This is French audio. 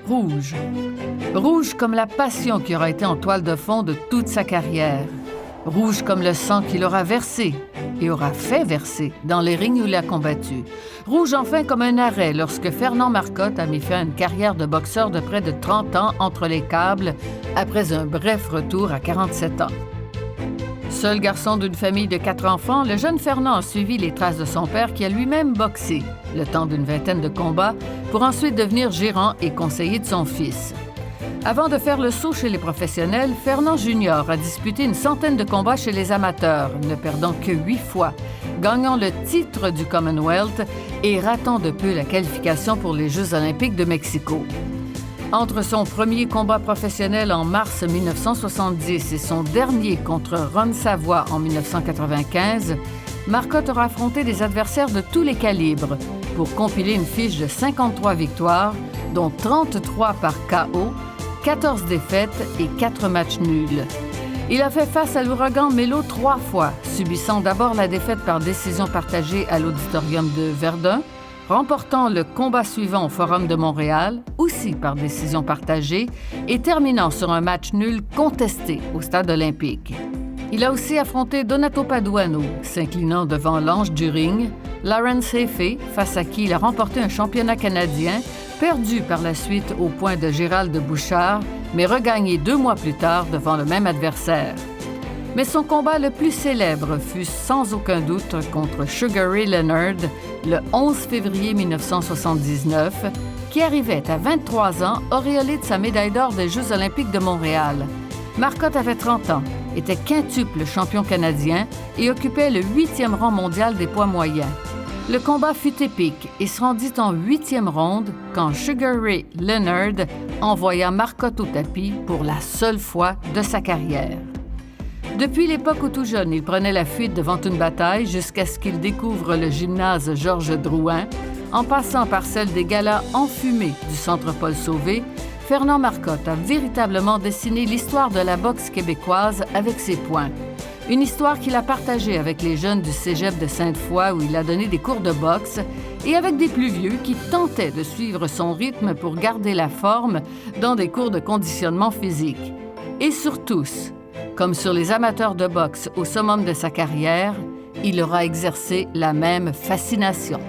Rouge. Rouge comme la passion qui aura été en toile de fond de toute sa carrière. Rouge comme le sang qu'il aura versé et aura fait verser dans les rings où il a combattu. Rouge enfin comme un arrêt lorsque Fernand Marcotte a mis fin à une carrière de boxeur de près de 30 ans entre les câbles après un bref retour à 47 ans. Seul garçon d'une famille de 4 enfants, le jeune Fernand a suivi les traces de son père qui a lui-même boxé, le temps d'une vingtaine de combats, pour ensuite devenir gérant et conseiller de son fils. Avant de faire le saut chez les professionnels, Fernand Junior a disputé une centaine de combats chez les amateurs, ne perdant que 8 fois, gagnant le titre du Commonwealth et ratant de peu la qualification pour les Jeux olympiques de Mexico. Entre son premier combat professionnel en mars 1970 et son dernier contre Ron Savoie en 1995, Marcotte aura affronté des adversaires de tous les calibres pour compiler une fiche de 53 victoires, dont 33 par KO, 14 défaites et 4 matchs nuls. Il a fait face à l'ouragan Mélo 3 fois, subissant d'abord la défaite par décision partagée à l'Auditorium de Verdun, remportant le combat suivant au Forum de Montréal, aussi par décision partagée, et terminant sur un match nul contesté au Stade olympique. Il a aussi affronté Donato Paduano, s'inclinant devant l'ange du ring, Lawrence Effé, face à qui il a remporté un championnat canadien, perdu par la suite au point de Gérald Bouchard, mais regagné 2 mois plus tard devant le même adversaire. Mais son combat le plus célèbre fut sans aucun doute contre Sugar Ray Leonard le 11 février 1979, qui arrivait à 23 ans, auréolé de sa médaille d'or des Jeux olympiques de Montréal. Marcotte avait 30 ans, était quintuple champion canadien et occupait le 8e rang mondial des poids moyens. Le combat fut épique et se rendit en 8e ronde quand Sugar Ray Leonard envoya Marcotte au tapis pour la seule fois de sa carrière. Depuis l'époque où tout jeune, il prenait la fuite devant une bataille jusqu'à ce qu'il découvre le gymnase Georges Drouin, en passant par celle des galas enfumés du Centre Paul Sauvé, Fernand Marcotte a véritablement dessiné l'histoire de la boxe québécoise avec ses poings. Une histoire qu'il a partagée avec les jeunes du cégep de Sainte-Foy où il a donné des cours de boxe et avec des plus vieux qui tentaient de suivre son rythme pour garder la forme dans des cours de conditionnement physique. Et sur tous, comme sur les amateurs de boxe au summum de sa carrière, il aura exercé la même fascination.